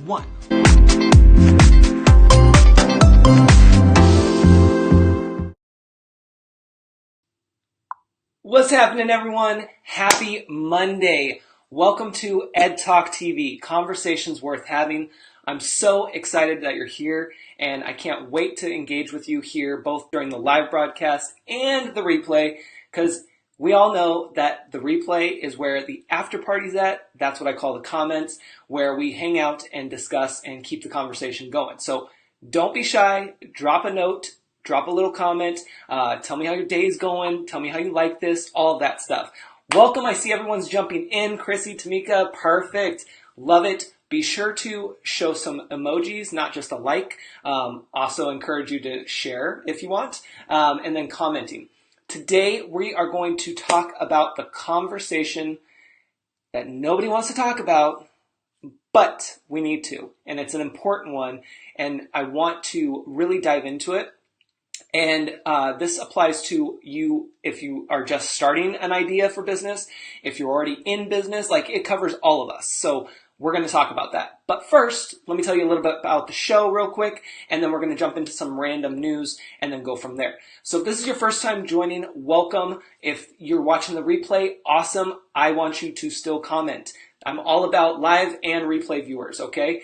1. What's happening, everyone? Happy Monday. Welcome to Ed Talk TV, conversations worth having. I'm so excited that you're here, and I can't wait to engage with you here, both during the live broadcast and the replay, because we all know that the replay is where the after party's at. That's what I call the comments, where we hang out and discuss and keep the conversation going. So don't be shy. Drop a note. Drop a little comment. Tell me how your day's going. Tell me how you like this. All of that stuff. Welcome. I see everyone's jumping in. Chrissy, Tamika, perfect. Love it. Be sure to show some emojis, not just a like. Also encourage you to share if you want, and then commenting. Today, we are going to talk about the conversation that nobody wants to talk about, but we need to. And it's an important one, and I want to really dive into it. And this applies to you if you are just starting an idea for business, if you're already in business, like it covers all of us. So we're going to talk about that. But first, let me tell you a little bit about the show real quick, and then we're going to jump into some random news and then go from there. So if this is your first time joining, welcome. If you're watching the replay, awesome. I want you to still comment. I'm all about live and replay viewers, okay?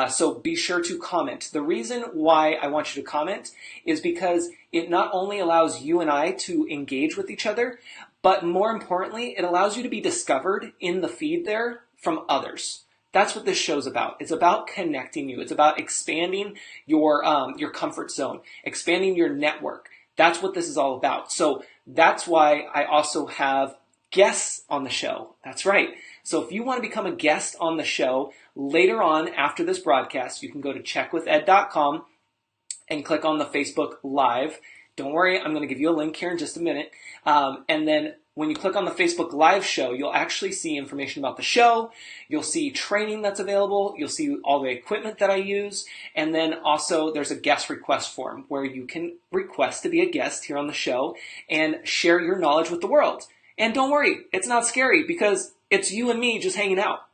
So be sure to comment. The reason why I want you to comment is because it not only allows you and I to engage with each other, but more importantly, it allows you to be discovered in the feed there from others. That's what this show's about. It's about connecting you. It's about expanding your comfort zone, expanding your network. That's what this is all about. So that's why I also have guests on the show. That's right. So if you want to become a guest on the show later on after this broadcast, you can go to checkwithed.com and click on the Facebook Live. Don't worry, I'm going to give you a link here in just a minute. And then when you click on the Facebook Live show, you'll actually see information about the show. You'll see training that's available. You'll see all the equipment that I use. And then also there's a guest request form where you can request to be a guest here on the show and share your knowledge with the world. And don't worry, it's not scary because it's you and me just hanging out.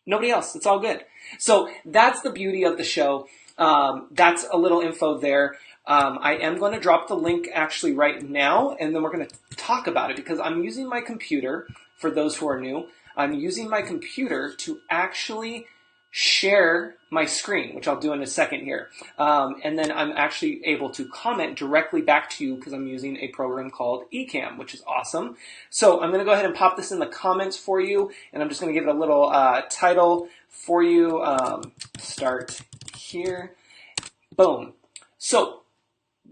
Nobody else. It's all good. So that's the beauty of the show. That's a little info there. I am going to drop the link actually right now, and then we're going to talk about it because I'm using my computer, for those who are new, I'm using my computer to actually share my screen, which I'll do in a second here. And then I'm actually able to comment directly back to you because I'm using a program called Ecamm, which is awesome. So I'm going to go ahead and pop this in the comments for you, and I'm just going to give it a little title for you. Start here. Boom. So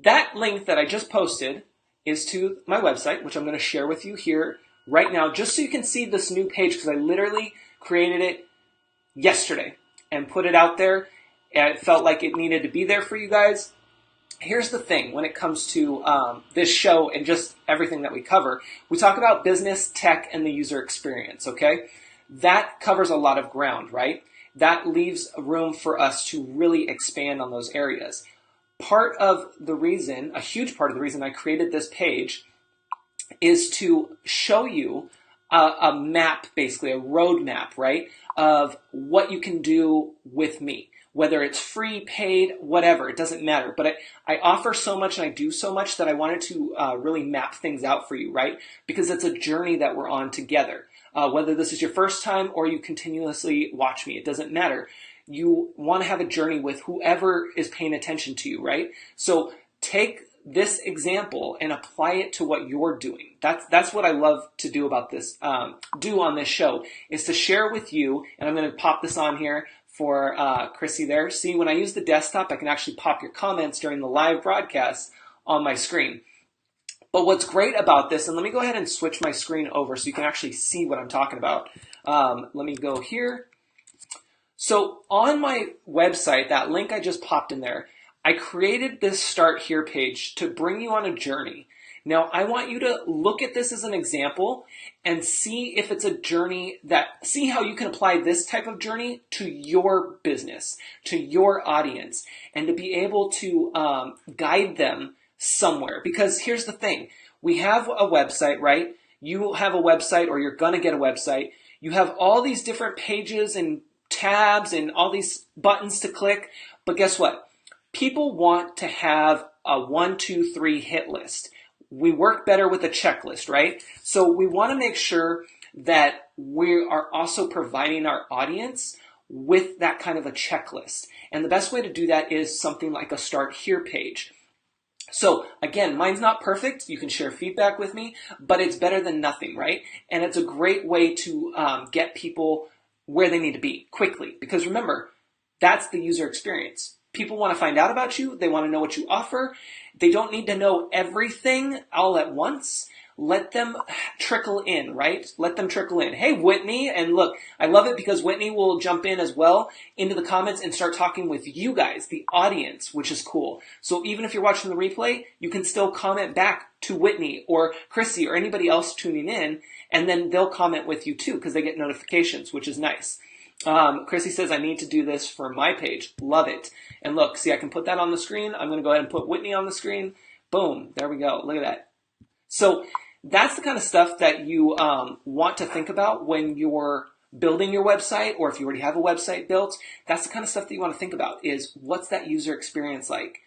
that link that I just posted is to my website, which I'm going to share with you here right now, just so you can see this new page, because I literally created it yesterday and put it out there, and it felt like it needed to be there for you guys. Here's the thing when it comes to this show and just everything that we cover. We talk about business, tech, and the user experience, okay? That covers a lot of ground, right? That leaves room for us to really expand on those areas. Part of the reason, a huge part of the reason I created this page is to show you a map, basically a roadmap, right, of what you can do with me. Whether it's free, paid, whatever, it doesn't matter. But I offer so much and I do so much that I wanted to really map things out for you, right? Because it's a journey that we're on together. Whether this is your first time or you continuously watch me, it doesn't matter. You want to have a journey with whoever is paying attention to you, right? So take this example and apply it to what you're doing. That's what I love to do about this, do on this show, is to share with you, and I'm going to pop this on here for Chrissy there. See, when I use the desktop, I can actually pop your comments during the live broadcast on my screen. But what's great about this, and let me go ahead and switch my screen over so you can actually see what I'm talking about. Let me go here. So on my website, that link I just popped in there, I created this Start Here page to bring you on a journey. Now, I want you to look at this as an example and see if it's a journey see how you can apply this type of journey to your business, to your audience, and to be able to guide them somewhere. Because here's the thing, we have a website, right? You have a website, or you're going to get a website. You have all these different pages and tabs and all these buttons to click. But guess what? People want to have a 1, 2, 3 hit list. We work better with a checklist, right? So we want to make sure that we are also providing our audience with that kind of a checklist. And the best way to do that is something like a Start Here page. So again, mine's not perfect. You can share feedback with me, but it's better than nothing, right? And it's a great way to get people where they need to be quickly. Because remember, that's the user experience. People want to find out about you. They want to know what you offer. They don't need to know everything all at once. Let them trickle in, right? Let them trickle in. Hey, Whitney, and look, I love it because Whitney will jump in as well into the comments and start talking with you guys, the audience, which is cool. So even if you're watching the replay, you can still comment back to Whitney or Chrissy or anybody else tuning in, and then they'll comment with you too because they get notifications, which is nice. Chrissy says, I need to do this for my page. Love it. And look, see, I can put that on the screen. I'm going to go ahead and put Whitney on the screen. Boom. There we go. Look at that. So that's the kind of stuff that you want to think about when you're building your website, or if you already have a website built. That's the kind of stuff that you want to think about is what's that user experience like?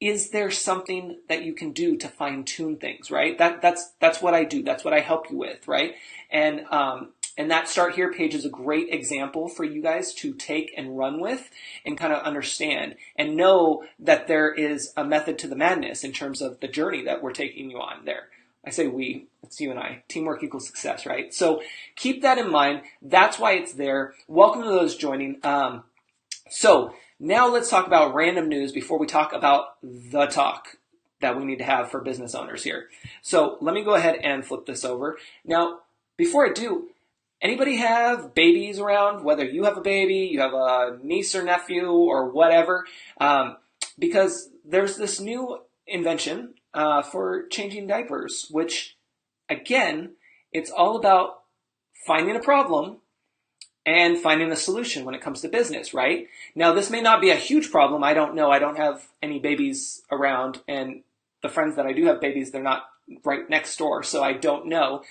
Is there something that you can do to fine tune things, right? That's what I do. That's what I help you with, right? And that Start Here page is a great example for you guys to take and run with and kind of understand and know that there is a method to the madness in terms of the journey that we're taking you on there. I say we, it's you and I. Teamwork equals success, right? So keep that in mind. That's why it's there. Welcome to those joining. So now let's talk about random news before we talk about the talk that we need to have for business owners here. So let me go ahead and flip this over. Now, before I do, anybody have babies around? Whether you have a baby, you have a niece or nephew or whatever, because there's this new invention for changing diapers, which, again, it's all about finding a problem and finding a solution when it comes to business, right? Now, this may not be a huge problem. I don't know. I don't have any babies around, and the friends that I do have babies, they're not right next door, so I don't know.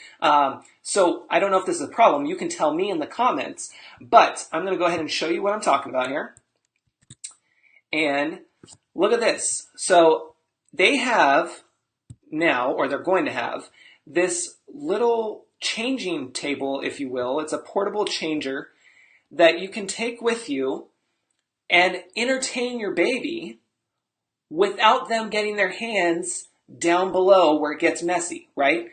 So I don't know if this is a problem. You can tell me in the comments, but I'm going to go ahead and show you what I'm talking about here. And look at this. So they have now, or they're going to have, this little changing table, if you will. It's a portable changer that you can take with you and entertain your baby without them getting their hands down below where it gets messy, right?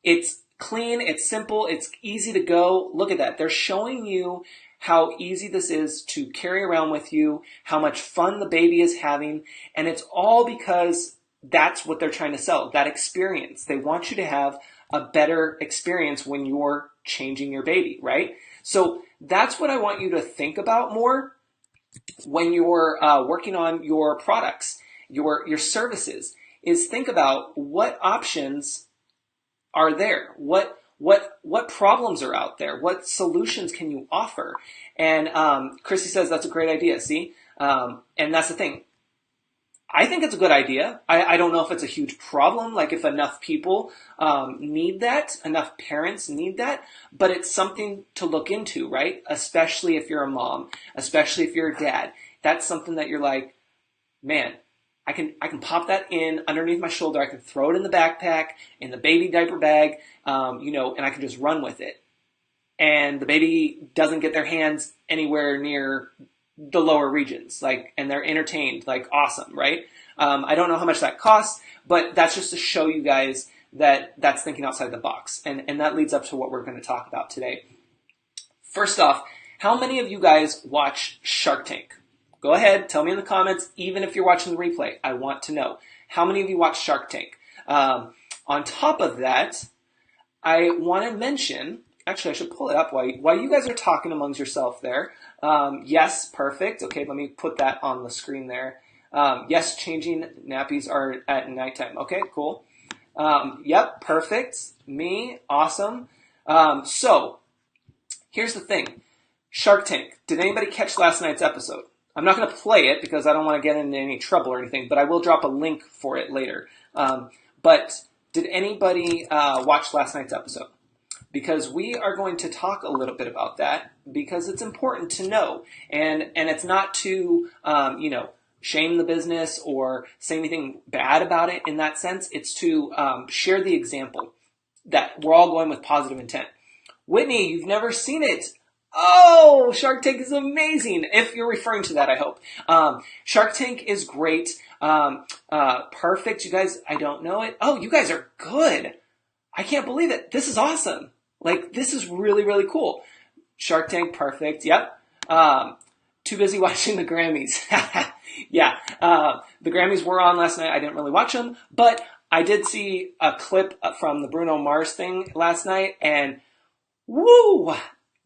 It's clean, it's simple, it's easy to go. Look at that. They're showing you how easy this is to carry around with you, how much fun the baby is having, and it's all because that's what they're trying to sell, that experience. They want you to have a better experience when you're changing your baby, right? So that's what I want you to think about more when you're working on your products, your services, is think about what options are there, what problems are out there, what solutions can you offer. And Chrissy says that's a great idea. See, and that's the thing. I think it's a good idea. I don't know if it's a huge problem, like if enough people need that, enough parents need that, but it's something to look into, right? Especially if you're a mom, especially if you're a dad. That's something that you're like, man, I can pop that in underneath my shoulder. I can throw it in the backpack, in the baby diaper bag, and I can just run with it. And the baby doesn't get their hands anywhere near the lower regions, and they're entertained, awesome, right? I don't know how much that costs, but that's just to show you guys that that's thinking outside the box. And that leads up to what we're going to talk about today. First off, how many of you guys watch Shark Tank? Go ahead, tell me in the comments, even if you're watching the replay. I want to know. How many of you watch Shark Tank? On top of that, I want to mention, actually I should pull it up while you guys are talking amongst yourself there. Yes, perfect. Okay, let me put that on the screen there. Yes, changing nappies are at nighttime. Okay, cool. Yep, perfect. Me, awesome. So, here's the thing. Shark Tank. Did anybody catch last night's episode? I'm not going to play it because I don't want to get into any trouble or anything, but I will drop a link for it later. But did anybody watch last night's episode? because we are going to talk a little bit about that because it's important to know. And it's not to, shame the business or say anything bad about it in that sense. It's to share the example that we're all going with positive intent. Whitney, you've never seen it. Oh, Shark Tank is amazing. If you're referring to that, I hope. Shark Tank is great. Perfect. You guys, I don't know it. Oh, you guys are good. I can't believe it. This is awesome. Like, this is really, really cool. Shark Tank, perfect. Yep. Too busy watching the Grammys. Yeah. The Grammys were on last night. I didn't really watch them, but I did see a clip from the Bruno Mars thing last night, and woo!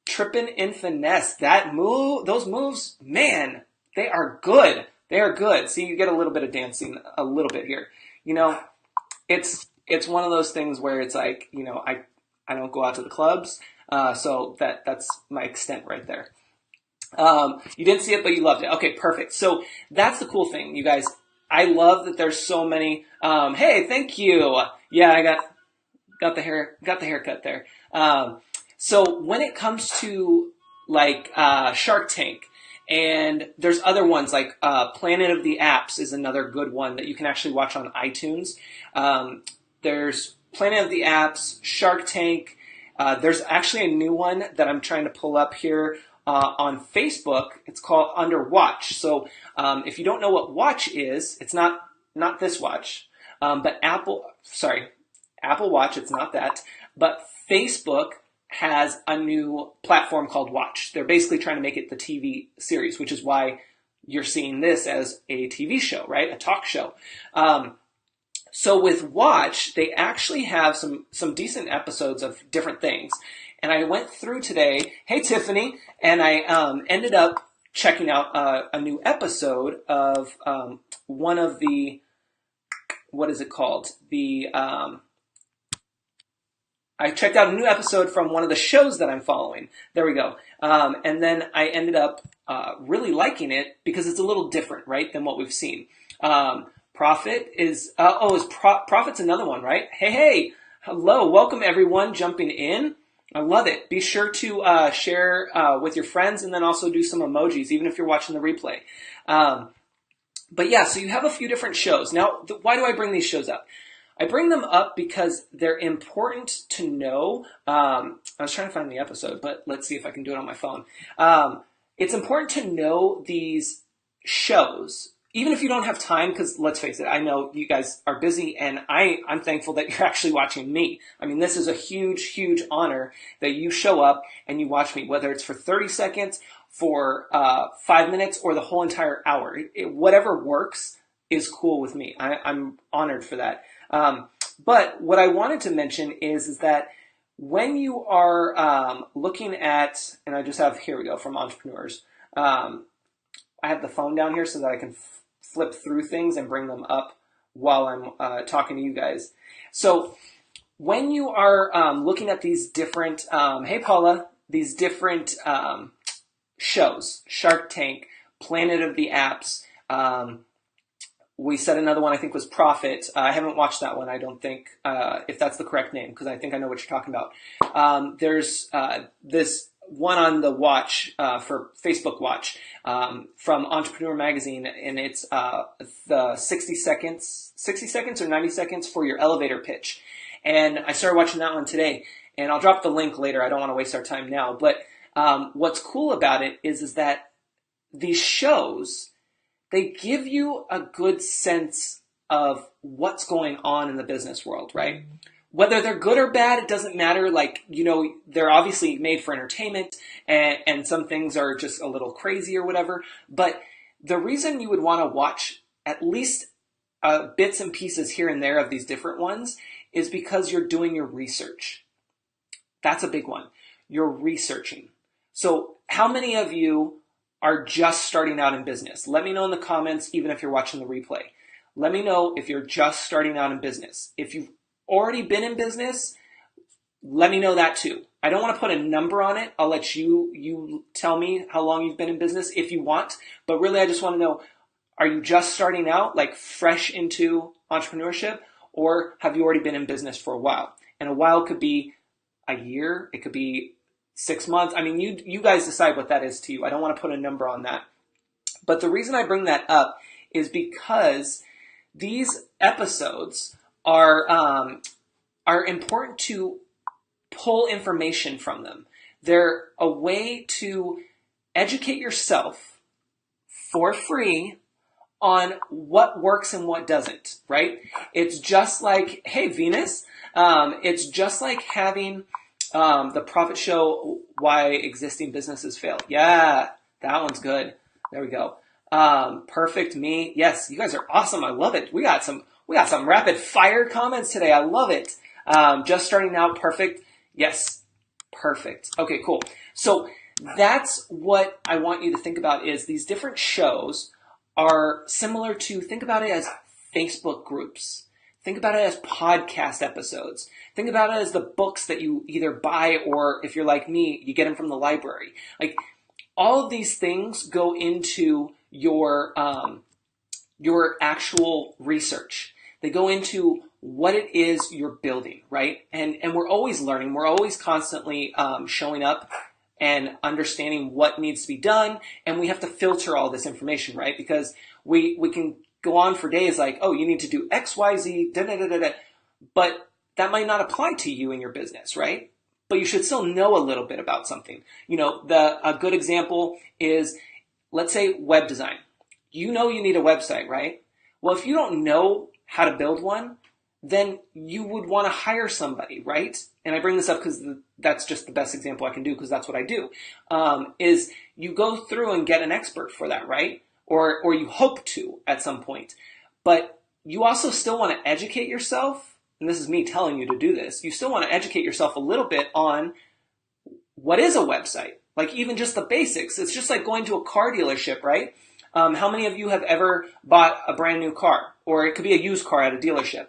Trippin' in finesse. That move, those moves, man, they are good. They are good. See, you get a little bit of dancing, a little bit here. It's one of those things where it's like, I don't go out to the clubs, so that's my extent right there. You didn't see it, but you loved it. Okay, perfect. So that's the cool thing, you guys. I love that there's so many. Hey, thank you. Yeah, I got the haircut there. So when it comes to like Shark Tank, and there's other ones like Planet of the Apps is another good one that you can actually watch on iTunes. There's Planet of the Apps, Shark Tank. There's actually a new one that I'm trying to pull up here on Facebook. It's called Under Watch. So if you don't know what watch is, it's not this watch, but Apple Watch. It's not that, but Facebook has a new platform called Watch. They're basically trying to make it the TV series, which is why you're seeing this as a TV show, right? A talk show. So with Watch, they actually have some decent episodes of different things. And I went through today, hey Tiffany, and I ended up checking out a new episode of one of the, what is it called? I checked out a new episode from one of the shows that I'm following. There we go. And then I ended up really liking it because it's a little different, right, than what we've seen. Profit is, Profit's another one, right? Hey, hello, welcome everyone jumping in. I love it. Be sure to share with your friends and then also do some emojis, even if you're watching the replay. But yeah, so you have a few different shows. Now, why do I bring these shows up? I bring them up because they're important to know. I was trying to find the episode, but let's see if I can do it on my phone. It's important to know these shows, even if you don't have time, because let's face it, I know you guys are busy, and I'm thankful that you're actually watching me. I mean, this is a huge, huge honor that you show up and you watch me, whether it's for 30 seconds, for 5 minutes, or the whole entire hour. Whatever works is cool with me. I'm honored for that. But what I wanted to mention is that when you are looking at, and I just have, here we go, from Entrepreneurs. I have the phone down here so that I can flip through things and bring them up while I'm talking to you guys. So when you are looking at these different, hey Paula, these different shows, Shark Tank, Planet of the Apps, we said another one I think was Profit. I haven't watched that one, I don't think, if that's the correct name, because I think I know what you're talking about. There's this one on the Watch for Facebook Watch from Entrepreneur Magazine, and it's the 60 seconds or 90 seconds for your elevator pitch. And I started watching that one today, and I'll drop the link later. I don't want to waste our time now, but what's cool about it is that these shows, they give you a good sense of what's going on in the business world, right? Whether they're good or bad, it doesn't matter. Like, they're obviously made for entertainment, and some things are just a little crazy or whatever. But the reason you would want to watch at least bits and pieces here and there of these different ones is because you're doing your research. That's a big one. You're researching. So how many of you are just starting out in business? Let me know in the comments, even if you're watching the replay. Let me know if you're just starting out in business. If you've already been in business, let me know that too. I don't want to put a number on it. I'll let you tell me how long you've been in business if you want. But really, I just want to know, are you just starting out, like fresh into entrepreneurship, or have you already been in business for a while? And a while could be a year. It could be 6 months. I mean, you guys decide what that is to you. I don't want to put a number on that. But the reason I bring that up is because these episodes are important to pull information from them. They're a way to educate yourself for free on what works and what doesn't, right? It's just like, hey, Venus, it's just like having the Profit Show, Why Existing Businesses Fail. Yeah, that one's good. There we go. Perfect me. Yes, you guys are awesome. I love it. We got some rapid fire comments today. I love it. Just starting out. Perfect. Yes. Perfect. Okay, cool. So that's what I want you to think about is these different shows are similar to, think about it as Facebook groups. Think about it as podcast episodes. Think about it as the books that you either buy or, if you're like me, you get them from the library. Like, all of these things go into your actual research. They go into what it is you're building, right? And we're always learning. We're always constantly showing up and understanding what needs to be done. And we have to filter all this information, right? Because we can go on for days like, oh, you need to do X, Y, Z, da, da, da, da, da. But that might not apply to you and your business, right? But you should still know a little bit about something. You know, a good example is, let's say, web design. You know you need a website, right? Well, if you don't know how to build one, then you would want to hire somebody, right? And I bring this up because that's just the best example I can do because that's what I do, is you go through and get an expert for that, right? Or you hope to at some point. But you also still want to educate yourself, and this is me telling you to do this, you still want to educate yourself a little bit on what is a website, like even just the basics. It's just like going to a car dealership, right? How many of you have ever bought a brand new car? Or it could be a used car at a dealership.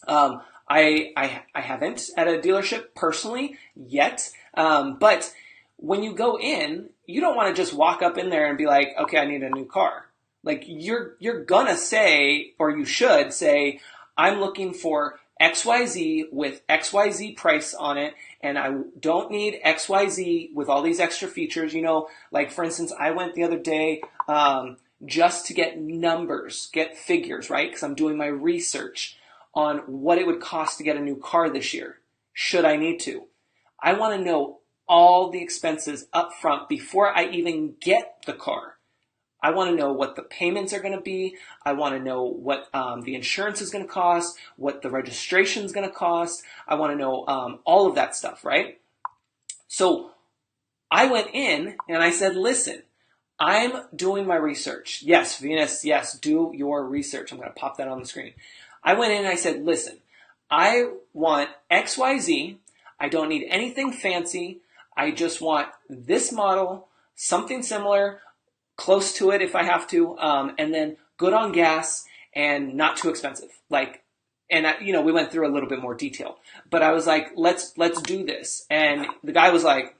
I haven't at a dealership personally yet, but when you go in, you don't want to just walk up in there and be like, okay, I need a new car. Like you're gonna say, or you should say, I'm looking for XYZ with XYZ price on it, and I don't need XYZ with all these extra features. You know, like for instance, I went the other day just to get numbers, get figures, right? Because I'm doing my research on what it would cost to get a new car this year, should I need to. I want to know all the expenses up front before I even get the car. I want to know what the payments are going to be. I want to know what the insurance is going to cost, what the registration is going to cost. I want to know all of that stuff, right? So I went in and I said, listen, I'm doing my research. Yes, Venus, yes, do your research. I'm going to pop that on the screen. I went in and I said, listen, I want XYZ. I don't need anything fancy. I just want this model, something similar, close to it if I have to, and then good on gas and not too expensive. Like, and we went through a little bit more detail, but I was like, let's do this. And the guy was like,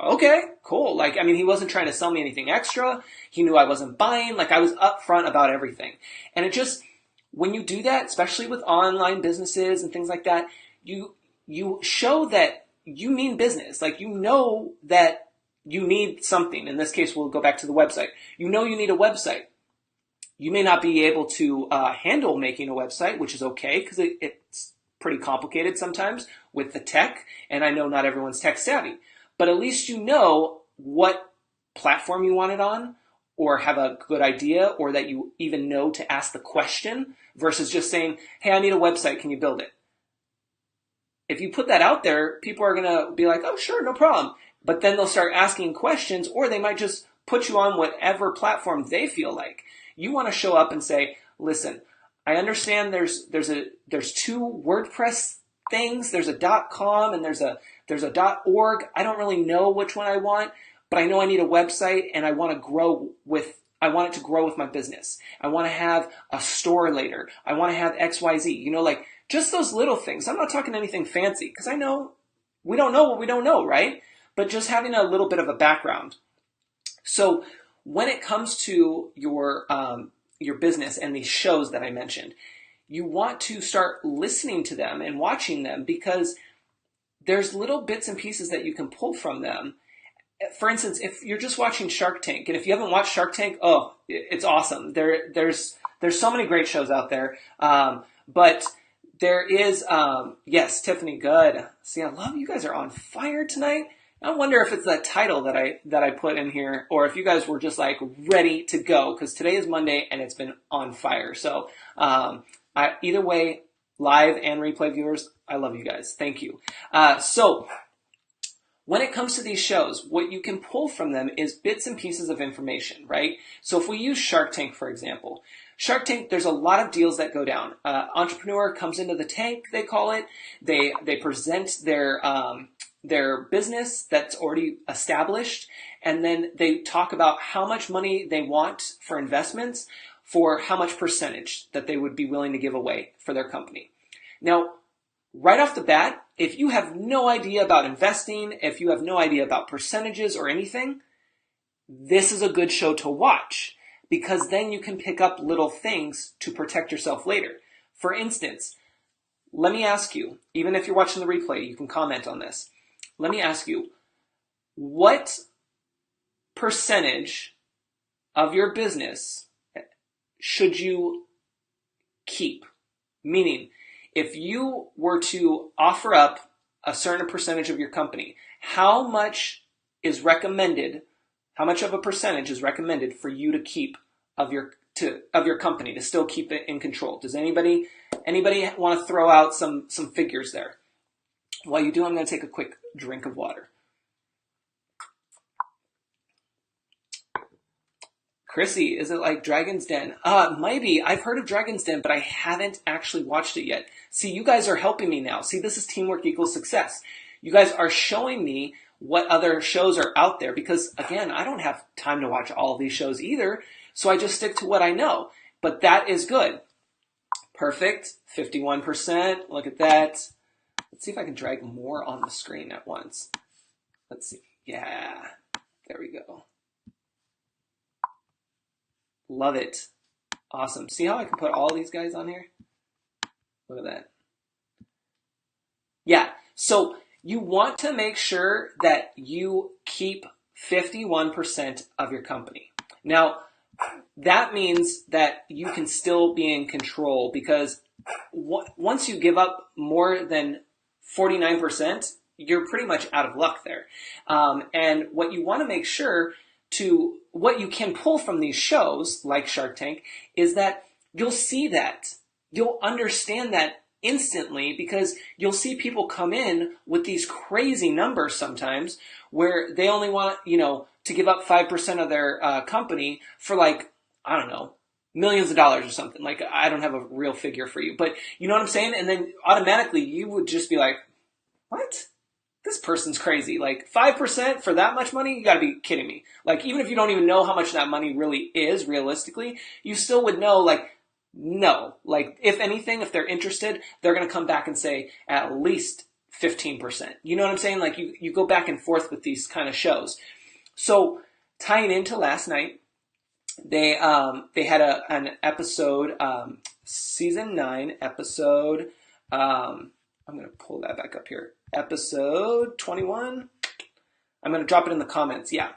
okay, cool. Like, I mean, he wasn't trying to sell me anything extra. He knew I wasn't buying. Like, I was upfront about everything. And it just, when you do that, especially with online businesses and things like that, you show that you mean business. Like, you know that you need something. In this case, we'll go back to the website. You know you need a website. You may not be able to handle making a website, which is okay because it's pretty complicated sometimes with the tech. And I know not everyone's tech savvy. But at least you know what platform you want it on, or have a good idea, or that you even know to ask the question versus just saying, hey, I need a website. Can you build it? If you put that out there, people are going to be like, oh, sure, no problem. But then they'll start asking questions, or they might just put you on whatever platform they feel like. You want to show up and say, listen, I understand there's two WordPress things. There's a .com and there's a .org. I don't really know which one I want, but I know I need a website and I want it to grow with my business. I want to have a store later. I want to have XYZ, like just those little things. I'm not talking anything fancy because I know we don't know what we don't know, right? But just having a little bit of a background. So when it comes to your business and these shows that I mentioned, you want to start listening to them and watching them because there's little bits and pieces that you can pull from them. For instance, if you're just watching Shark Tank, and if you haven't watched Shark Tank, oh, it's awesome. There's so many great shows out there. But there is, yes, Tiffany, good. See, I love you guys are on fire tonight. I wonder if it's that title that I put in here, or if you guys were just like ready to go, because today is Monday and it's been on fire. So either way, live and replay viewers, I love you guys. Thank you. So when it comes to these shows, what you can pull from them is bits and pieces of information, right? So if we use Shark Tank, for example, Shark Tank, there's a lot of deals that go down. Entrepreneur comes into the tank, they call it. They present their business that's already established, and then they talk about how much money they want for investments, for how much percentage that they would be willing to give away for their company. Now, right off the bat, if you have no idea about investing, if you have no idea about percentages or anything, this is a good show to watch, because then you can pick up little things to protect yourself later. For instance, let me ask you, even if you're watching the replay, you can comment on this. Let me ask you, what percentage of your business should you keep? Meaning, if you were to offer up a certain percentage of your company, how much is recommended, how much of a percentage is recommended for you to keep of your company, to still keep it in control? Does anybody want to throw out some figures there? While you do, I'm going to take a quick drink of water. Chrissy, is it like Dragon's Den? Maybe. I've heard of Dragon's Den, but I haven't actually watched it yet. See, you guys are helping me now. See, this is teamwork equals success. You guys are showing me what other shows are out there, because, again, I don't have time to watch all of these shows either, so I just stick to what I know. But that is good. Perfect. 51%. Look at that. Let's see if I can drag more on the screen at once. Let's see. Yeah, there we go. Love it. Awesome. See how I can put all these guys on here? Look at that. Yeah, so you want to make sure that you keep 51% of your company. Now, that means that you can still be in control, because once you give up more than 49%, you're pretty much out of luck there. And what you want to make sure what you can pull from these shows, like Shark Tank, is that you'll see that. You'll understand that instantly, because you'll see people come in with these crazy numbers sometimes, where they only want, to give up 5% of their company for, like, I don't know, millions of dollars or something. Like, I don't have a real figure for you, but you know what I'm saying? And then automatically you would just be like, what? This person's crazy. Like, 5% for that much money? You gotta be kidding me. Like, even if you don't even know how much that money really is realistically, you still would know, like, no. Like, if anything, if they're interested, they're gonna come back and say at least 15%. You know what I'm saying? Like, you go back and forth with these kind of shows. So, tying into last night, they had an episode, season 9 episode, I'm going to pull that back up here. Episode 21. I'm going to drop it in the comments. Yeah.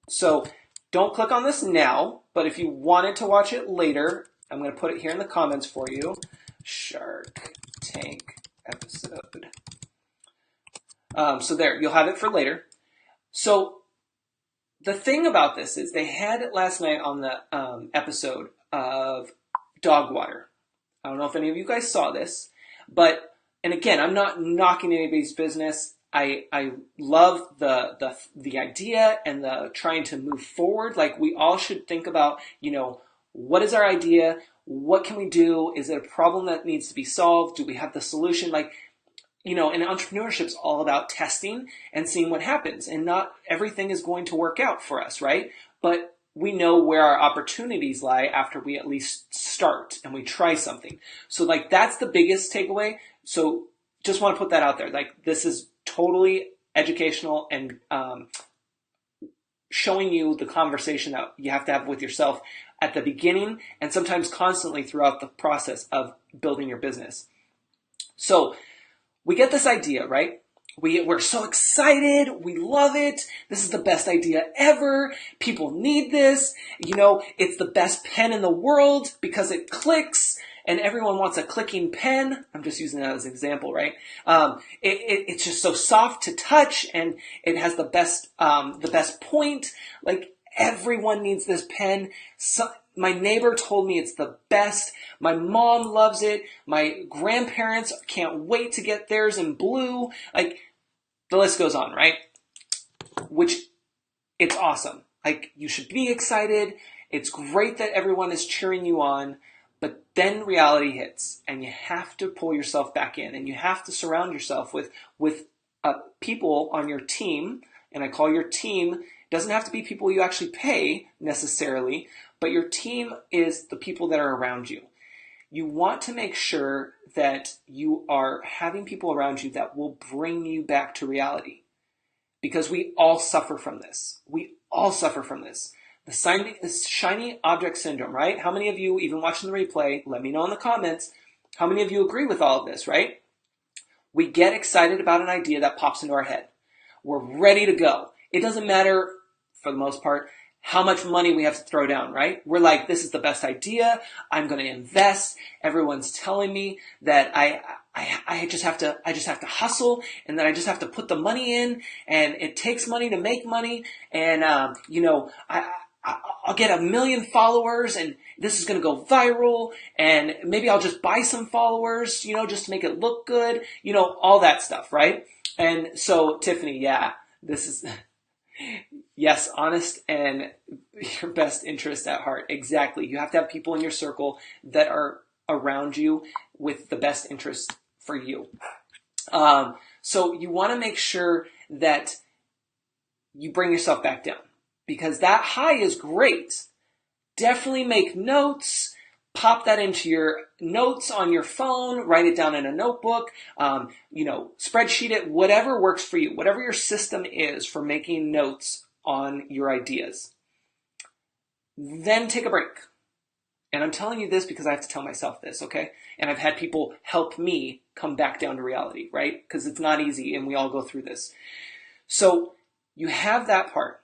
So don't click on this now, but if you wanted to watch it later, I'm going to put it here in the comments for you. Shark Tank episode. So there, you'll have it for later. So the thing about this is they had it last night on the episode of dog water. I don't know if any of you guys saw this, but and again, I'm not knocking anybody's business. I love the idea and the trying to move forward. Like, we all should think about, what is our idea? What can we do? Is it a problem that needs to be solved? Do we have the solution? Like, and entrepreneurship is all about testing and seeing what happens. And not everything is going to work out for us, right? But we know where our opportunities lie after we at least start and we try something. So, like, that's the biggest takeaway. So just want to put that out there. Like, this is totally educational and showing you the conversation that you have to have with yourself at the beginning and sometimes constantly throughout the process of building your business. So we get this idea, right? We're so excited. We love it. This is the best idea ever. People need this. It's the best pen in the world because it clicks and everyone wants a clicking pen. I'm just using that as an example, right? It's just so soft to touch and it has the best point. Like everyone needs this pen. My neighbor told me it's the best. My mom loves it. My grandparents can't wait to get theirs in blue. Like, the list goes on, right? Which, it's awesome. Like, you should be excited. It's great that everyone is cheering you on. But then reality hits, and you have to pull yourself back in, and you have to surround yourself with people on your team. And I call your team, it doesn't have to be people you actually pay necessarily, but your team is the people that are around you. You want to make sure that you are having people around you that will bring you back to reality. Because we all suffer from this. We all suffer from this. The shiny object syndrome, right? How many of you, even watching the replay, let me know in the comments, how many of you agree with all of this, right? We get excited about an idea that pops into our head. We're ready to go. It doesn't matter, for the most part, how much money we have to throw down, right? We're like, this is the best idea. I'm going to invest. Everyone's telling me that I just have to hustle, and then I just have to put the money in, and it takes money to make money, and I'll get 1 million followers, and this is going to go viral, and maybe I'll just buy some followers, just to make it look good, all that stuff, right? And so, Tiffany, yeah, this is. Yes, honest and your best interest at heart. Exactly. You have to have people in your circle that are around you with the best interest for you. So you want to make sure that you bring yourself back down because that high is great. Definitely make notes. Pop that into your notes on your phone, write it down in a notebook, spreadsheet it, whatever works for you, whatever your system is for making notes on your ideas. Then take a break. And I'm telling you this because I have to tell myself this, okay? And I've had people help me come back down to reality, right? Because it's not easy and we all go through this. So you have that part.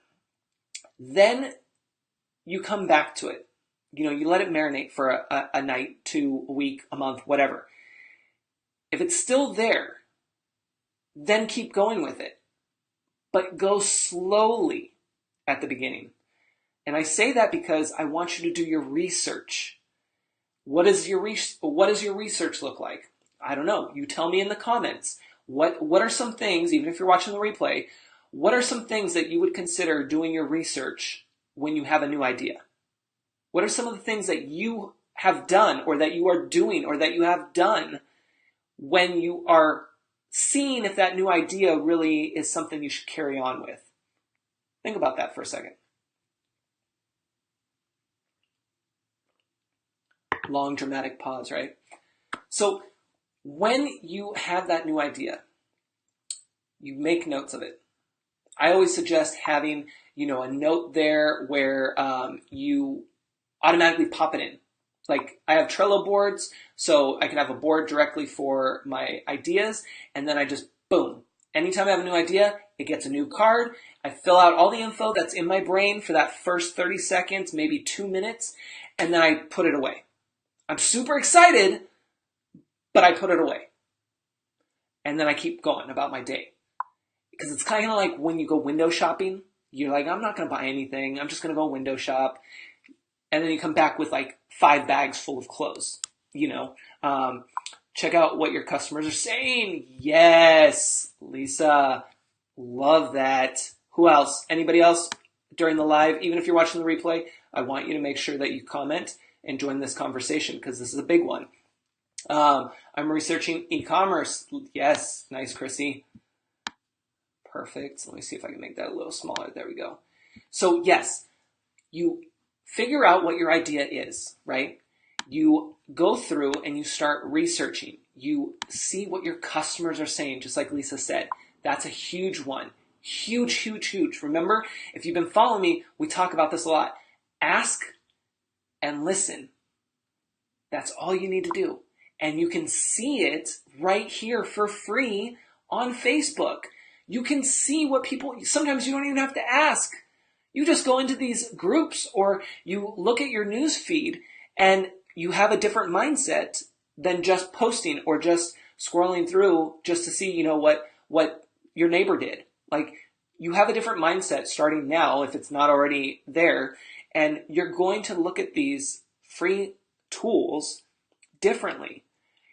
Then you come back to it. You let it marinate for a night, 2, a week, a month, whatever. If it's still there, then keep going with it. But go slowly at the beginning. And I say that because I want you to do your research. What does your research look like? I don't know. You tell me in the comments. What are some things, even if you're watching the replay, what are some things that you would consider doing your research when you have a new idea? What are some of the things that you have done or that you are doing or that you have done when you are seeing if that new idea really is something you should carry on with? Think about that for a second. Long dramatic pause, right? So when you have that new idea, you make notes of it. I always suggest having, a note there where you automatically pop it in. Like I have Trello boards, so I can have a board directly for my ideas, and then I just, boom. Anytime I have a new idea, it gets a new card. I fill out all the info that's in my brain for that first 30 seconds, maybe 2 minutes, and then I put it away. I'm super excited, but I put it away. And then I keep going about my day. Because it's kind of like when you go window shopping, you're like, I'm not going to buy anything. I'm just going to go window shop. And then you come back with like 5 bags full of clothes, check out what your customers are saying. Yes, Lisa, love that. Who else? Anybody else during the live? Even if you're watching the replay, I want you to make sure that you comment and join this conversation because this is a big one. I'm researching e-commerce. Yes, nice, Chrissy. Perfect. Let me see if I can make that a little smaller. There we go. So yes, you figure out what your idea is, right? You go through and you start researching. You see what your customers are saying, just like Lisa said. That's a huge one. Huge, huge, huge. Remember, if you've been following me, we talk about this a lot. Ask and listen. That's all you need to do. And you can see it right here for free on Facebook. You can see what people, sometimes you don't even have to ask. You just go into these groups or you look at your news feed and you have a different mindset than just posting or just scrolling through just to see, what your neighbor did. Like, you have a different mindset starting now if it's not already there, and you're going to look at these free tools differently.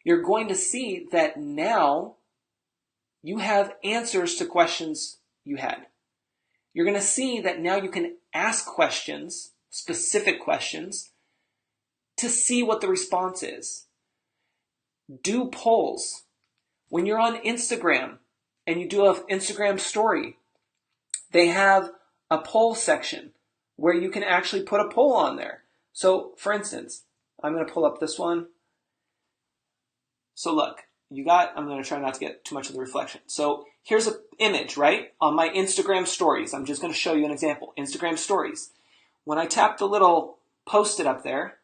You're going to see that now you have answers to questions you had. You're going to see that now you can ask questions, specific questions, to see what the response is. Do polls. When you're on Instagram and you do an Instagram story, they have a poll section where you can actually put a poll on there. So, for instance, I'm going to pull up this one. So look, I'm going to try not to get too much of the reflection. So here's an image, right? On my Instagram stories. I'm just going to show you an example. Instagram stories. When I tap the little post-it up there,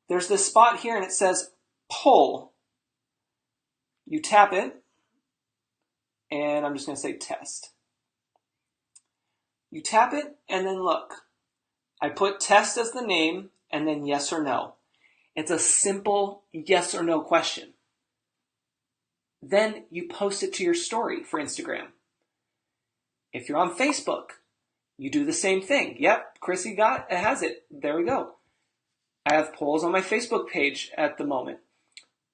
there's this spot here and it says poll. You tap it, and I'm just going to say test. You tap it, and then look. I put test as the name, and then yes or no. It's a simple yes or no question. Then you post it to your story for Instagram. If you're on Facebook, you do the same thing. Yep, Chrissy has it. There we go. I have polls on my Facebook page at the moment.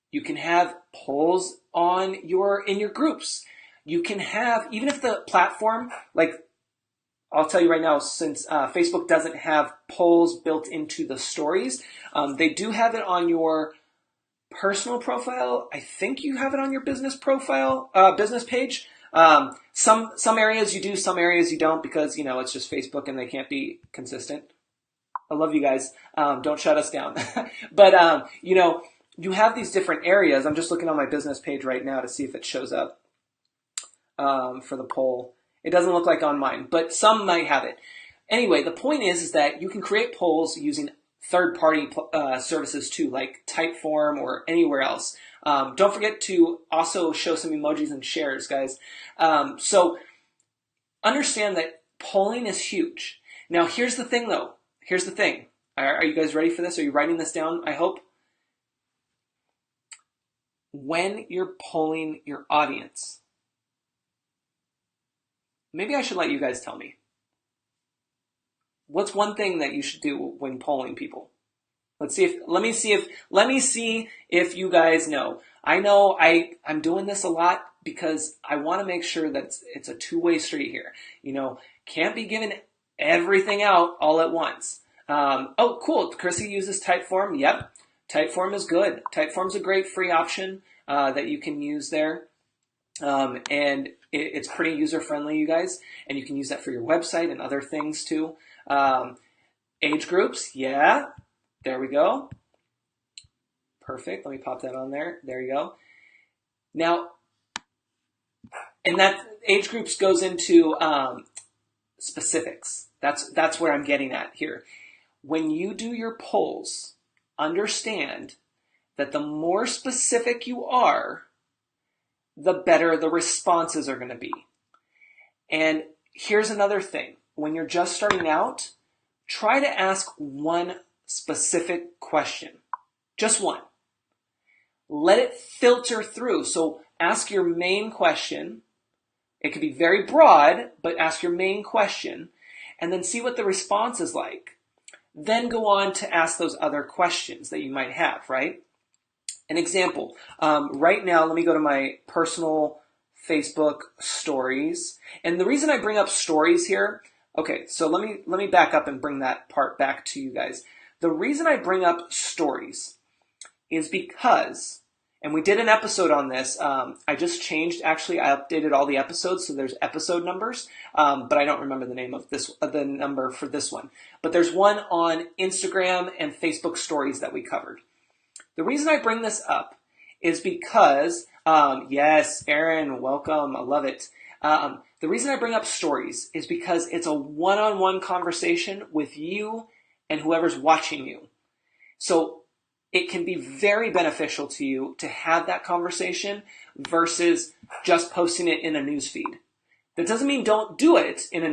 You can have polls in your groups. You can have, even if the platform, like I'll tell you right now, since Facebook doesn't have polls built into the stories, they do have it on your personal profile. I think you have it on your business profile, business page. Some areas you do, some areas you don't, because it's just Facebook and they can't be consistent. I love you guys. Don't shut us down. But you have these different areas. I'm just looking on my business page right now to see if it shows up for the poll. It doesn't look like on mine, but some might have it. Anyway, the point is that you can create polls using third-party services too, like Typeform or anywhere else. Don't forget to also show some emojis and shares, guys. So understand that polling is huge. Now, here's the thing, though. Here's the thing. Are you guys ready for this? Are you writing this down, I hope? When you're polling your audience, maybe I should let you guys tell me. What's one thing that you should do when polling people? Let me see if you guys know. I know I'm doing this a lot because I want to make sure that it's a two-way street here. Can't be giving everything out all at once. Oh, cool. Chrissy uses Typeform. Yep. Typeform is good. Typeform's a great free option that you can use there. And it's pretty user-friendly, you guys. And you can use that for your website and other things too. Age groups, yeah. There we go. Perfect. Let me pop that on there. There you go. Now, and that age groups goes into specifics. That's where I'm getting at here. When you do your polls, understand that the more specific you are, the better the responses are going to be. And here's another thing. When you're just starting out, try to ask one specific question. Just one. Let it filter through. So ask your main question. It could be very broad, but ask your main question and then see what the response is like. Then go on to ask those other questions that you might have, right? An example. Right now, let me go to my personal Facebook stories. And the reason I bring up stories here, okay, so let me back up and bring that part back to you guys. The reason I bring up stories is because, and we did an episode on this, I just changed, actually I updated all the episodes, so there's episode numbers, but I don't remember the name of the number for this one. But there's one on Instagram and Facebook stories that we covered. The reason I bring this up is because, yes, Aaron, welcome, I love it. The reason I bring up stories is because it's a one-on-one conversation with you and whoever's watching you. So it can be very beneficial to you to have that conversation versus just posting it in a news feed. That doesn't mean don't do it in a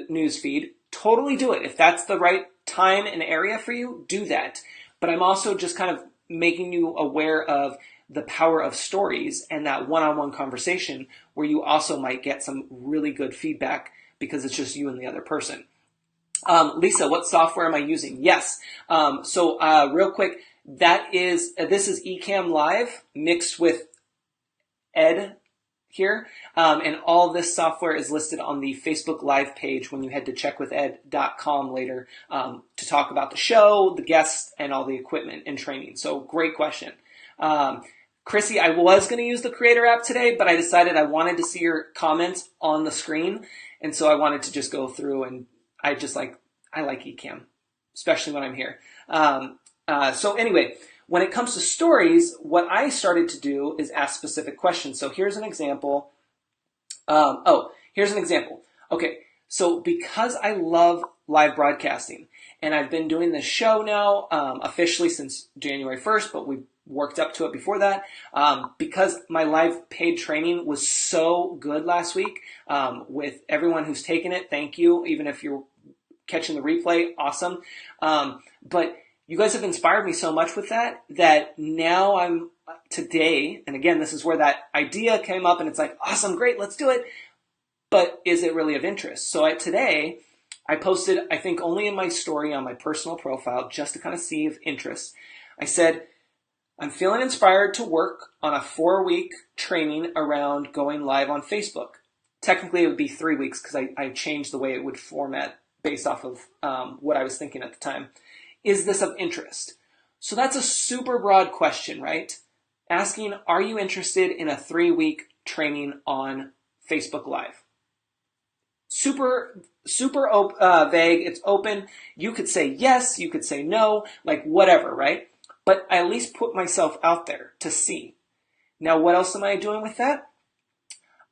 news feed. Totally do it. If that's the right time and area for you, do that. But I'm also just kind of making you aware of the power of stories and that one-on-one conversation where you also might get some really good feedback because it's just you and the other person. Lisa, what software am I using? Yes. Real quick, this is Ecamm Live mixed with Ed here. And all this software is listed on the Facebook Live page when you head to checkwithed.com later to talk about the show, the guests, and all the equipment and training. So great question. Chrissy, I was going to use the Creator app today, but I decided I wanted to see your comments on the screen. And so I wanted to just go through, and I like Ecamm, especially when I'm here. So anyway, when it comes to stories, what I started to do is ask specific questions. So here's an example. Here's an example. Okay, so because I love live broadcasting, and I've been doing this show now officially since January 1st, but we worked up to it before that. Because my live paid training was so good last week with everyone who's taken it, thank you. Even if you're catching the replay, awesome. But you guys have inspired me so much with that now I'm today, and again, this is where that idea came up and it's like, awesome, great, let's do it. But is it really of interest? So today, I posted, I think only in my story on my personal profile, just to kind of see if interest. I said, I'm feeling inspired to work on a 4-week training around going live on Facebook. Technically, it would be 3 weeks because I changed the way it would format based off of what I was thinking at the time. Is this of interest? So that's a super broad question, right? Asking, are you interested in a 3-week training on Facebook Live? Super vague. It's open. You could say yes, you could say no, like whatever, right? But I at least put myself out there to see. Now, what else am I doing with that?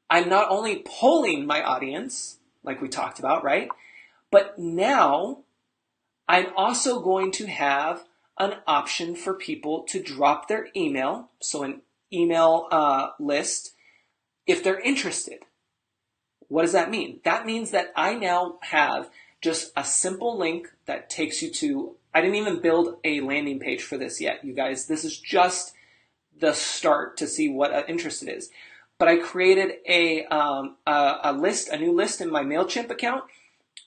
I'm not only polling my audience, like we talked about, right? But now I'm also going to have an option for people to drop their email, so an email list, if they're interested. What does that mean? That means that I now have just a simple link that takes you to, I didn't even build a landing page for this yet, you guys. This is just the start to see what interest it is. But I created a new list in my MailChimp account,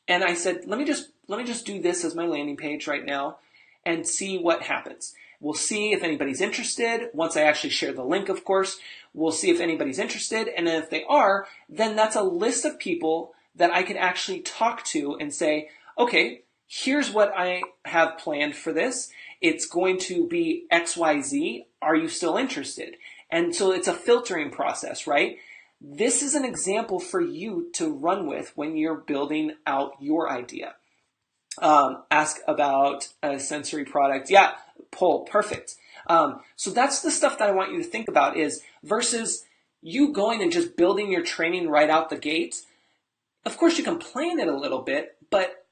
and I said, let me just do this as my landing page right now and see what happens. We'll see if anybody's interested. Once I actually share the link, of course, we'll see if anybody's interested. And then if they are, then that's a list of people that I can actually talk to and say, okay, here's what I have planned for this. It's going to be XYZ. Are you still interested? And so it's a filtering process, right? This is an example for you to run with when you're building out your idea. Ask about a sensory product. Yeah, poll, perfect. So that's the stuff that I want you to think about is versus you going and just building your training right out the gate. Of course, you can plan it a little bit, but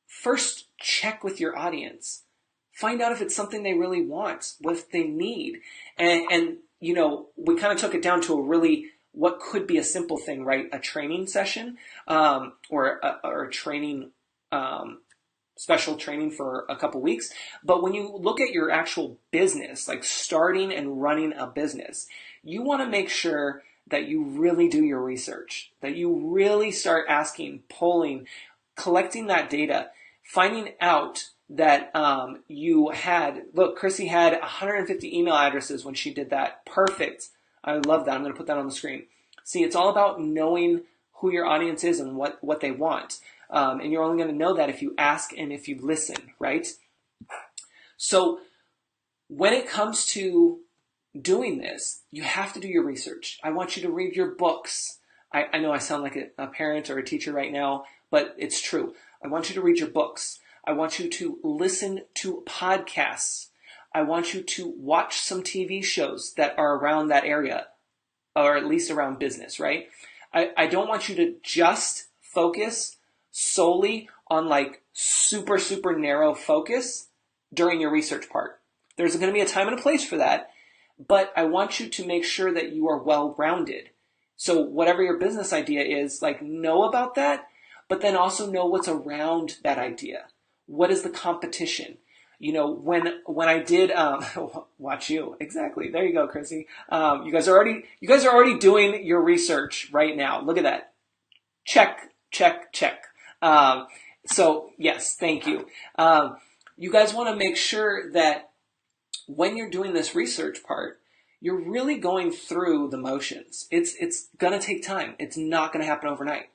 first check with your audience. Find out if it's something they really want, what they need. And you know, we kind of took it down to a really, what could be a simple thing, right? A training session, or a training, special training for a couple weeks. But when you look at your actual business, like starting and running a business, you want to make sure that you really do your research, that you really start asking, polling, collecting that data, finding out that Chrissy had 150 email addresses when she did that. Perfect. I love that. I'm going to put that on the screen. See, it's all about knowing who your audience is and what they want. And you're only going to know that if you ask and if you listen, right? So when it comes to doing this, you have to do your research. I want you to read your books. I know I sound like a parent or a teacher right now, but it's true. I want you to read your books. I want you to listen to podcasts. I want you to watch some TV shows that are around that area, or at least around business, right? I don't want you to just focus solely on like super, super narrow focus. during your research part. There's going to be a time and a place for that, but I want you to make sure that you are well-rounded. So whatever your business idea is, like, know about that, but then also know what's around that idea. What is the competition? You know, when I did watch you exactly. There you go, Chrissy. You guys are already doing your research right now. Look at that. Check, check, check. So yes, thank you. You guys want to make sure that when you're doing this research part, you're really going through the motions. It's gonna take time. It's not gonna happen overnight.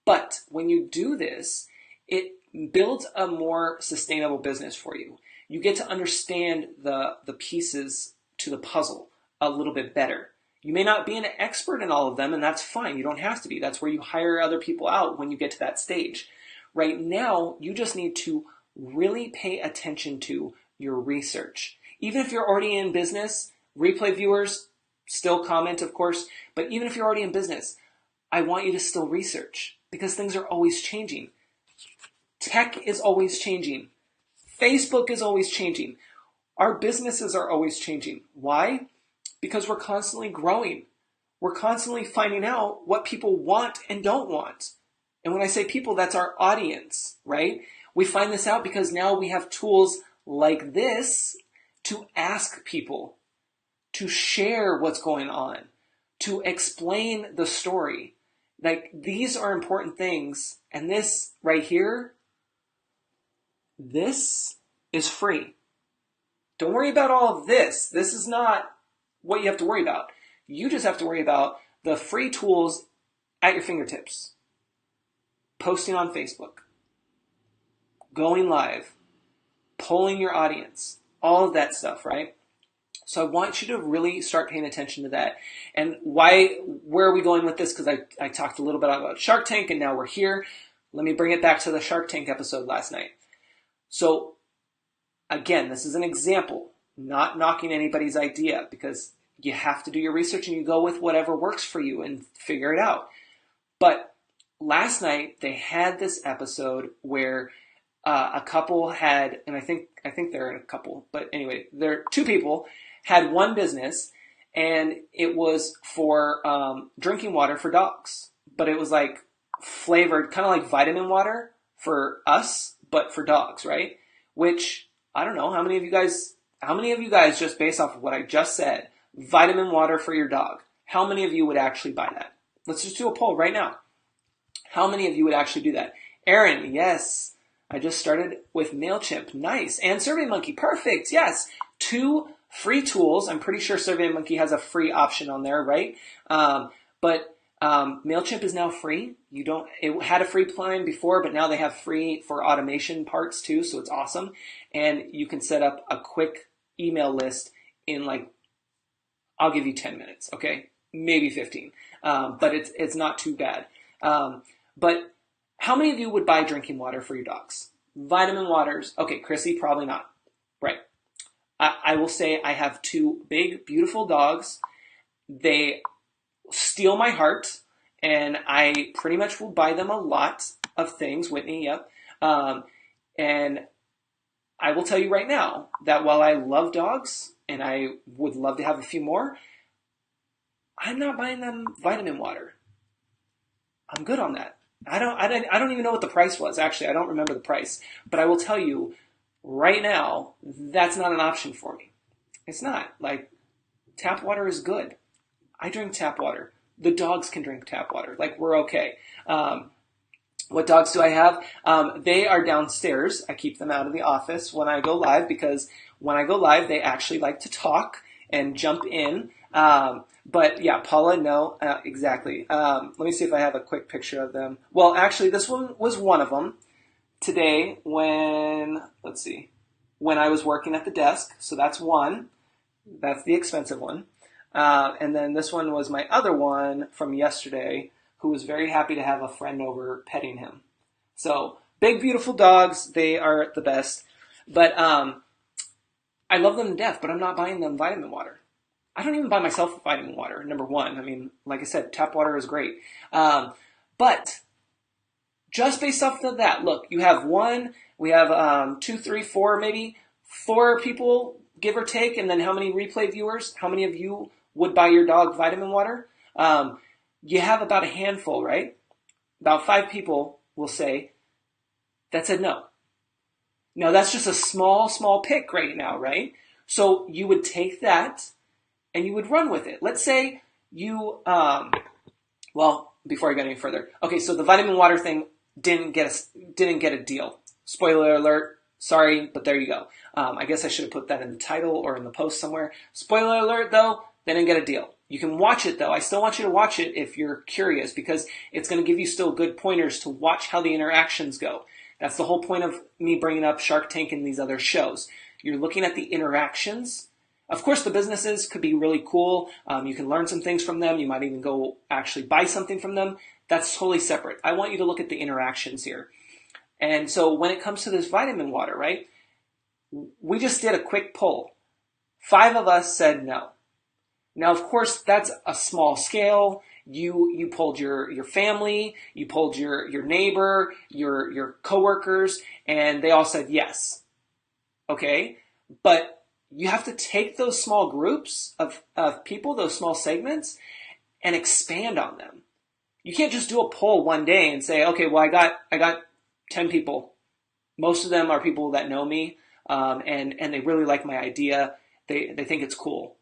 But when you do this, it builds a more sustainable business for you. You get to understand the pieces to the puzzle a little bit better. You may not be an expert in all of them, and that's fine. You don't have to be. That's where you hire other people out when you get to that stage. Right now, you just need to really pay attention to your research. Even if you're already in business, replay viewers still comment, of course, but even if you're already in business, I want you to still research because things are always changing. Tech is always changing. Facebook is always changing. Our businesses are always changing. Why? Because we're constantly growing. We're constantly finding out what people want and don't want. And when I say people, that's our audience, right? We find this out because now we have tools like this to ask people, to share what's going on, to explain the story. Like, these are important things. And this right here, this is free. Don't worry about all of this. This is not what you have to worry about. You just have to worry about the free tools at your fingertips. Posting on Facebook, going live, polling your audience, all of that stuff, right? So I want you to really start paying attention to that. And where are we going with this? Because I talked a little bit about Shark Tank and now we're here. Let me bring it back to the Shark Tank episode last night. So again, this is an example, not knocking anybody's idea, because you have to do your research and you go with whatever works for you and figure it out. But last night they had this episode where a couple had, and I think they're a couple, but anyway, there two people had one business, and it was for drinking water for dogs, but it was like flavored, kind of like vitamin water for us, but for dogs, right? Which, I don't know, how many of you guys, just based off of what I just said, vitamin water for your dog, how many of you would actually buy that? Let's just do a poll right now. How many of you would actually do that? Aaron, yes. I just started with MailChimp. Nice. And SurveyMonkey. Perfect. Yes. 2 free tools. I'm pretty sure SurveyMonkey has a free option on there, right? But MailChimp is now free. It had a free plan before, but now they have free for automation parts too. So it's awesome. And you can set up a quick email list in I'll give you 10 minutes. Okay. Maybe 15. But it's not too bad. But how many of you would buy drinking water for your dogs? Vitamin waters. Okay, Chrissy, probably not. Right. I will say I have 2 big, beautiful dogs. They steal my heart, and I pretty much will buy them a lot of things. Whitney, yep. And I will tell you right now that while I love dogs, and I would love to have a few more, I'm not buying them vitamin water. I'm good on that. I don't even know what the price was. Actually, I don't remember the price. But I will tell you right now, that's not an option for me. It's not. Tap water is good. I drink tap water. The dogs can drink tap water. We're okay. What dogs do I have? They are downstairs. I keep them out of the office when I go live, because when I go live, they actually like to talk and jump in. But yeah, Paula, no, exactly. Let me see if I have a quick picture of them. Well, actually, this one was one of them today when I was working at the desk. So that's one. That's the expensive one. And then this one was my other one from yesterday, who was very happy to have a friend over petting him. So big, beautiful dogs. They are the best. But I love them to death, but I'm not buying them vitamin water. I don't even buy myself vitamin water, number one. I mean, like I said, tap water is great. But just based off of that, look, you have 1, we have 2, 3, 4, maybe 4 people, give or take, and then how many replay viewers, how many of you would buy your dog vitamin water? You have about a handful, right? About 5 people will say that said no. Now that's just a small pick right now, right? So you would take that and you would run with it. Let's say you, well, before I go any further, okay, so the vitamin water thing didn't get a deal. Spoiler alert. Sorry, but there you go. I guess I should have put that in the title or in the post somewhere. Spoiler alert, though, they didn't get a deal. You can watch it, though. I still want you to watch it if you're curious, because it's going to give you still good pointers to watch how the interactions go. That's the whole point of me bringing up Shark Tank and these other shows. You're looking at the interactions. Of course, the businesses could be really cool. You can learn some things from them. You might even go actually buy something from them. That's totally separate. I want you to look at the interactions here. And so when it comes to this vitamin water, right, we just did a quick poll. 5 of us said no. Now, of course, that's a small scale. You polled your family, you polled your neighbor, your coworkers, and they all said yes. Okay? But you have to take those small groups of people, those small segments, and expand on them. You can't just do a poll one day and say, okay, well, I got 10 people. Most of them are people that know me, and they really like my idea. They think it's cool.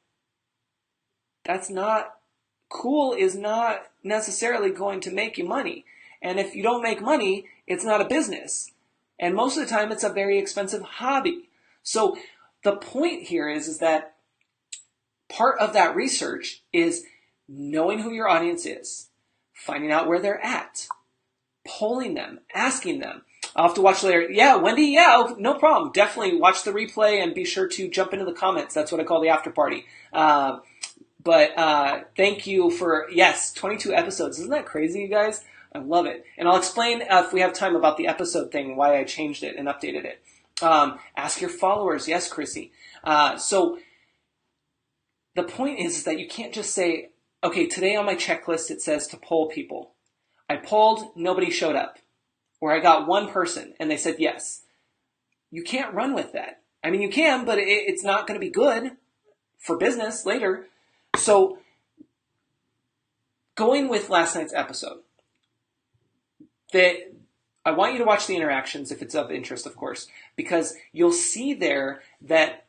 That's not, cool is not necessarily going to make you money. And if you don't make money, it's not a business. And most of the time, it's a very expensive hobby. So the point here is that part of that research is knowing who your audience is, finding out where they're at, polling them, asking them. I'll have to watch later. Yeah, Wendy, yeah, no problem. Definitely watch the replay and be sure to jump into the comments. That's what I call the after party. But thank you for, yes, 22 episodes. Isn't that crazy, you guys? I love it. And I'll explain, if we have time, about the episode thing, why I changed it and updated it. Ask your followers. Yes, Chrissy. So the point is that you can't just say, okay, today on my checklist it says to poll people. I polled, nobody showed up. Or I got one person and they said yes. You can't run with that. I mean, you can, but it's not going to be good for business later. So going with last night's episode, I want you to watch the interactions if it's of interest, of course, because you'll see there that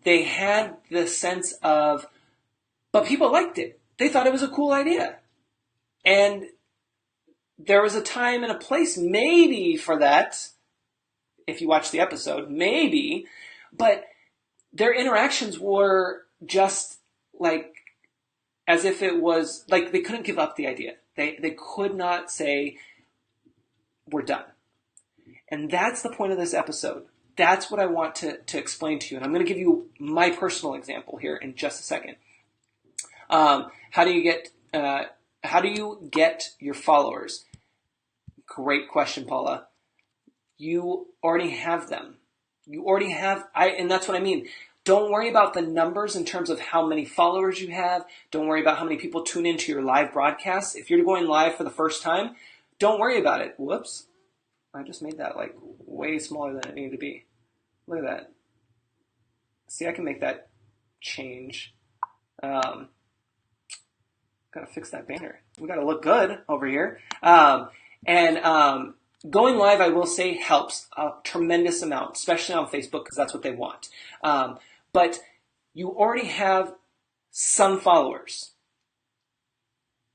they had the sense of, but people liked it. They thought it was a cool idea. And there was a time and a place maybe for that, if you watch the episode, maybe, but their interactions were just like as if it was like they couldn't give up the idea. They could not say, we're done. And that's the point of this episode. That's what I want to explain to you. And I'm going to give you my personal example here in just a second. How do you get your followers? Great question, Paula. You already have them. You already have, and that's what I mean. Don't worry about the numbers in terms of how many followers you have. Don't worry about how many people tune into your live broadcasts. If you're going live for the first time, don't worry about it. Whoops. I just made that like way smaller than it needed to be. Look at that. See, I can make that change. Gotta fix that banner. We gotta look good over here. Going live, I will say, helps a tremendous amount, especially on Facebook, because that's what they want. But you already have some followers.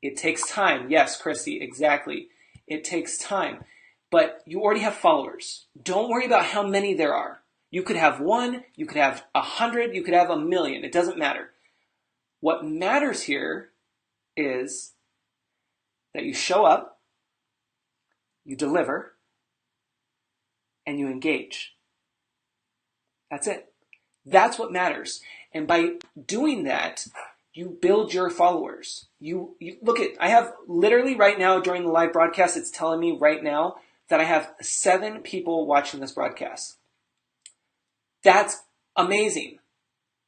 It takes time. Yes, Christy, exactly. It takes time. But you already have followers. Don't worry about how many there are. You could have 1, you could have 100, you could have 1,000,000. It doesn't matter. What matters here is that you show up, you deliver, and you engage. That's it. That's what matters. And by doing that, you build your followers. You look at, I have literally right now during the live broadcast, it's telling me right now that I have 7 people watching this broadcast. That's amazing.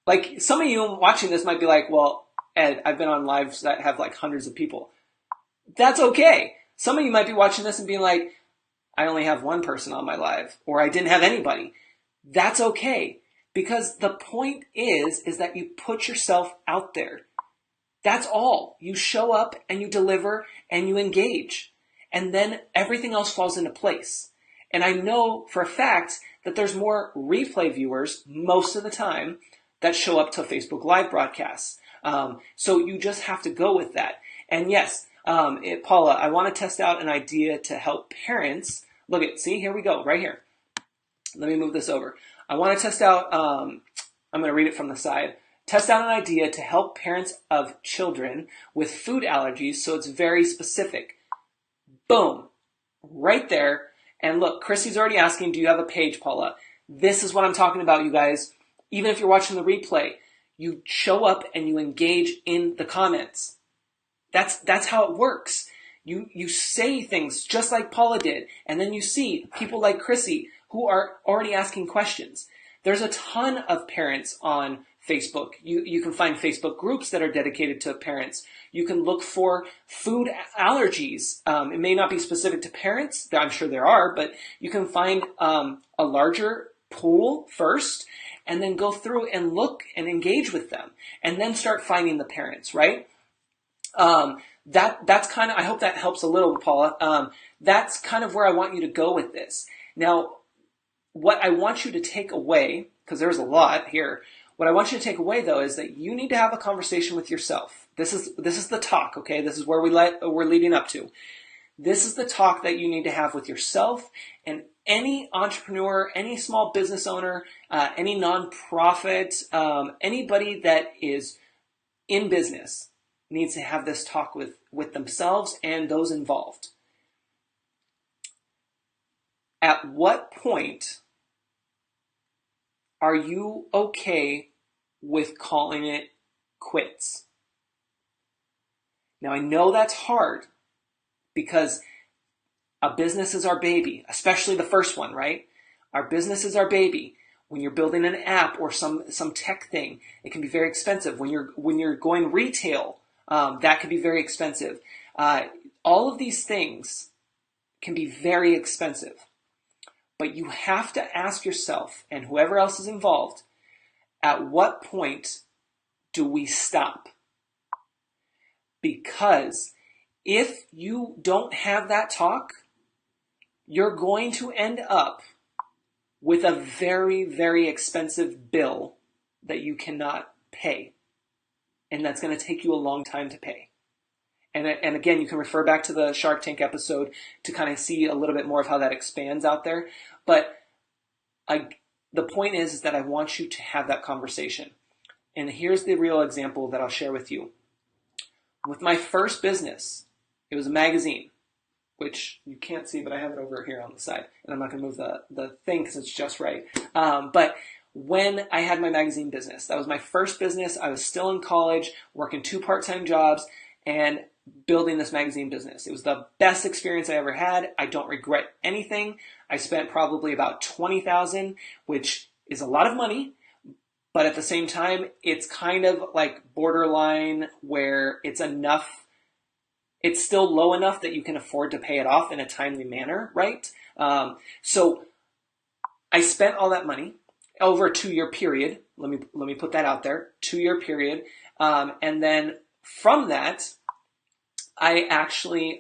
Like some of you watching this might be like, well, Ed, I've been on lives that have like hundreds of people. That's okay. Some of you might be watching this and being like, I only have 1 person on my live, or I didn't have anybody. That's okay. Because the point is that you put yourself out there. That's all. You show up and you deliver and you engage. And then everything else falls into place. And I know for a fact that there's more replay viewers most of the time that show up to Facebook Live broadcasts. So you just have to go with that. And yes, Paula, I want to test out an idea to help parents. Look at, see, here we go, right here. Let me move this over. I want to test out, I'm going to read it from the side. Test out an idea to help parents of children with food allergies, so it's very specific. Boom, right there. And look, Chrissy's already asking, do you have a page, Paula? This is what I'm talking about, you guys. Even if you're watching the replay, you show up and you engage in the comments. That's how it works. You say things just like Paula did, and then you see people like Chrissy who are already asking questions. There's a ton of parents on Facebook. You can find Facebook groups that are dedicated to parents. You can look for food allergies. It may not be specific to parents. I'm sure there are, but you can find a larger pool first and then go through and look and engage with them and then start finding the parents, right? That's kind of, I hope that helps a little, Paula. That's kind of where I want you to go with this. Now, what I want you to take away, because there's a lot here, what I want you to take away though is that you need to have a conversation with yourself. This is the talk, okay? This is where we're leading up to. This is the talk that you need to have with yourself and any entrepreneur, any small business owner, any nonprofit, anybody that is in business needs to have this talk with themselves and those involved. At what point are you okay with calling it quits? Now, I know that's hard because a business is our baby, especially the first one, right? Our business is our baby. When you're building an app or some tech thing, it can be very expensive. When you're going retail, that can be very expensive. All of these things can be very expensive. But you have to ask yourself, and whoever else is involved, at what point do we stop? Because if you don't have that talk, you're going to end up with a very, very expensive bill that you cannot pay. And that's going to take you a long time to pay. And again, you can refer back to the Shark Tank episode to kind of see a little bit more of how that expands out there. But the point is that I want you to have that conversation. And here's the real example that I'll share with you. With my first business, it was a magazine, which you can't see, but I have it over here on the side. And I'm not going to move the thing because it's just right. But when I had my magazine business, that was my first business. I was still in college, working 2 part-time jobs, and building this magazine business. It was the best experience I ever had. I don't regret anything. I spent probably about $20,000, which is a lot of money, but at the same time, it's kind of like borderline where it's enough. It's still low enough that you can afford to pay it off in a timely manner, right? So I spent all that money over a 2-year period. Let me put that out there, 2-year period. And then from that, I actually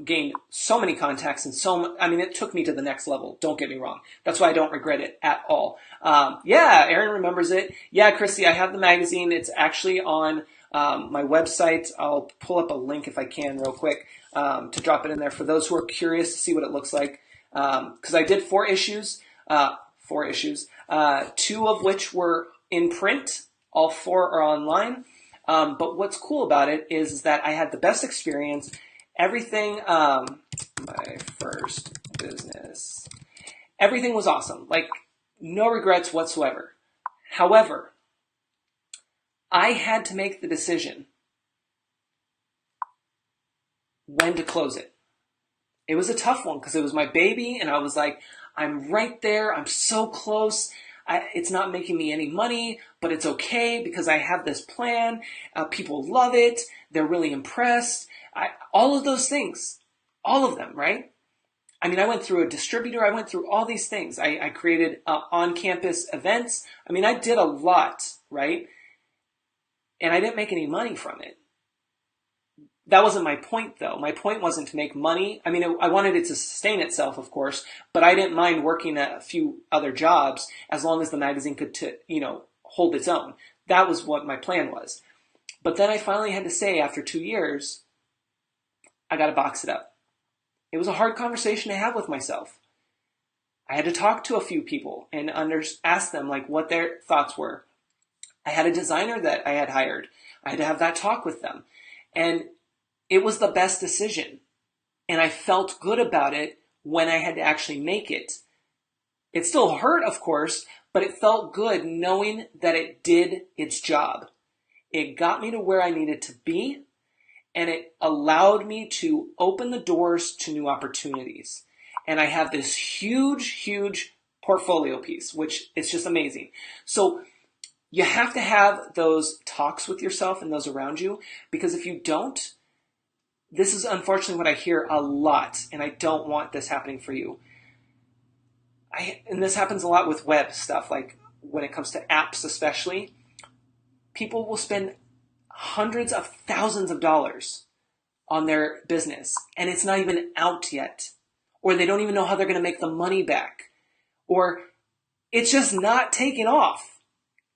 gained so many contacts and it took me to the next level. Don't get me wrong. That's why I don't regret it at all. Yeah, Aaron remembers it. Yeah, Christy, I have the magazine. It's actually on my website. I'll pull up a link if I can real quick to drop it in there for those who are curious to see what it looks like. Because I did 4 issues, 2 of which were in print. All 4 are online. But what's cool about it is that I had the best experience. Everything, my first business, everything was awesome. Like, no regrets whatsoever. However, I had to make the decision when to close it. It was a tough one because it was my baby, and I was like, I'm right there. I'm so close. It's not making me any money, but it's okay because I have this plan. People love it. They're really impressed. All of those things, all of them, right? I mean, I went through a distributor. I went through all these things. I created on-campus events. I mean, I did a lot, right? And I didn't make any money from it. That wasn't my point, though. My point wasn't to make money. I mean, I wanted it to sustain itself, of course, but I didn't mind working a few other jobs as long as the magazine could, hold its own. That was what my plan was. But then I finally had to say, after 2 years, I got to box it up. It was a hard conversation to have with myself. I had to talk to a few people and ask them like what their thoughts were. I had a designer that I had hired. I had to have that talk with them. And it was the best decision. And I felt good about it when I had to actually make it. It still hurt, of course, but it felt good knowing that it did its job. It got me to where I needed to be, and it allowed me to open the doors to new opportunities. And I have this huge, huge portfolio piece, which is just amazing. So you have to have those talks with yourself and those around you, because if you don't, this is unfortunately what I hear a lot, and I don't want this happening for you. And this happens a lot with web stuff, like when it comes to apps especially. People will spend hundreds of thousands of dollars on their business, and it's not even out yet. Or they don't even know how they're going to make the money back. Or it's just not taking off.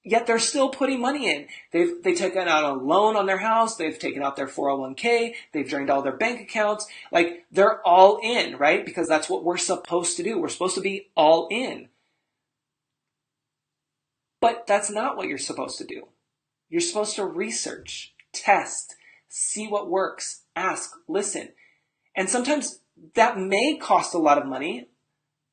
Yet they're still putting money in. They've taken out a loan on their house. They've taken out their 401k. They've drained all their bank accounts. Like, they're all in, right? Because that's what we're supposed to do. We're supposed to be all in. But that's not what you're supposed to do. You're supposed to research, test, see what works, ask, listen. And sometimes that may cost a lot of money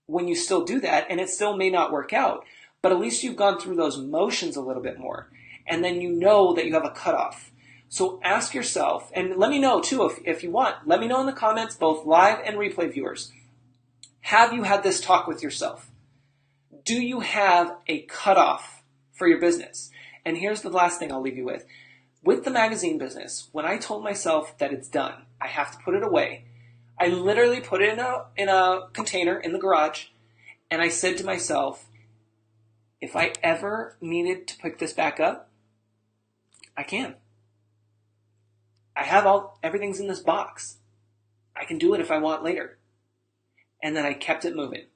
when you still do that, and it still may not work out. But at least you've gone through those motions a little bit more. And then you know that you have a cutoff. So ask yourself, and let me know too if you want. Let me know in the comments, both live and replay viewers. Have you had this talk with yourself? Do you have a cutoff for your business? And here's the last thing I'll leave you with. With the magazine business, when I told myself that it's done, I have to put it away, I literally put it in a container in the garage, and I said to myself, if I ever needed to pick this back up, I can. I have everything's in this box. I can do it if I want later. And then I kept it moving.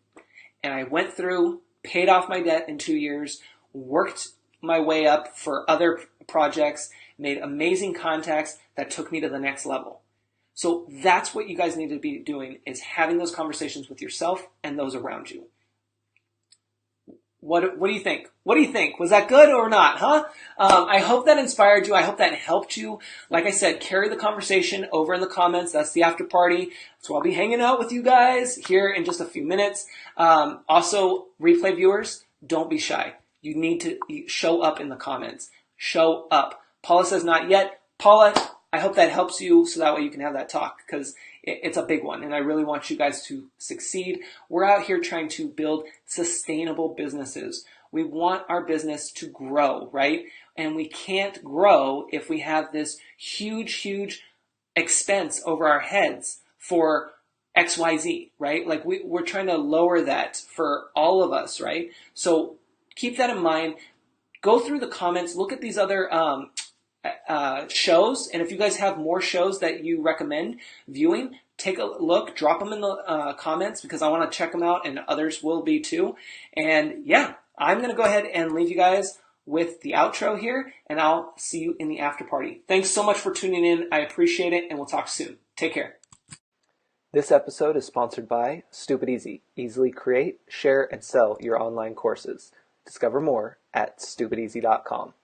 And I went through, paid off my debt in 2 years, worked my way up for other projects, made amazing contacts that took me to the next level. So that's what you guys need to be doing, is having those conversations with yourself and those around you. What do you think? What do you think? Was that good or not, huh? I hope that inspired you. I hope that helped you. Like I said, carry the conversation over in the comments. That's the after party. So I'll be hanging out with you guys here in just a few minutes. Also, replay viewers, don't be shy. You need to show up in the comments. Show up. Paula says not yet. Paula, I hope that helps you so that way you can have that talk, because it's a big one, and I really want you guys to succeed. We're out here trying to build sustainable businesses. We want our business to grow, right? And we can't grow if we have this huge, huge expense over our heads for XYZ, right? Like we're trying to lower that for all of us, right? So keep that in mind. Go through the comments, look at these other shows, and if you guys have more shows that you recommend viewing, take a look, drop them in the comments, because I want to check them out, and others will be too. And yeah, I'm going to go ahead and leave you guys with the outro here, and I'll see you in the after party. Thanks so much for tuning in. I appreciate it, and we'll talk soon. Take care. This episode is sponsored by Stupid Easy. Easily create, share, and sell your online courses. Discover more at stupideasy.com.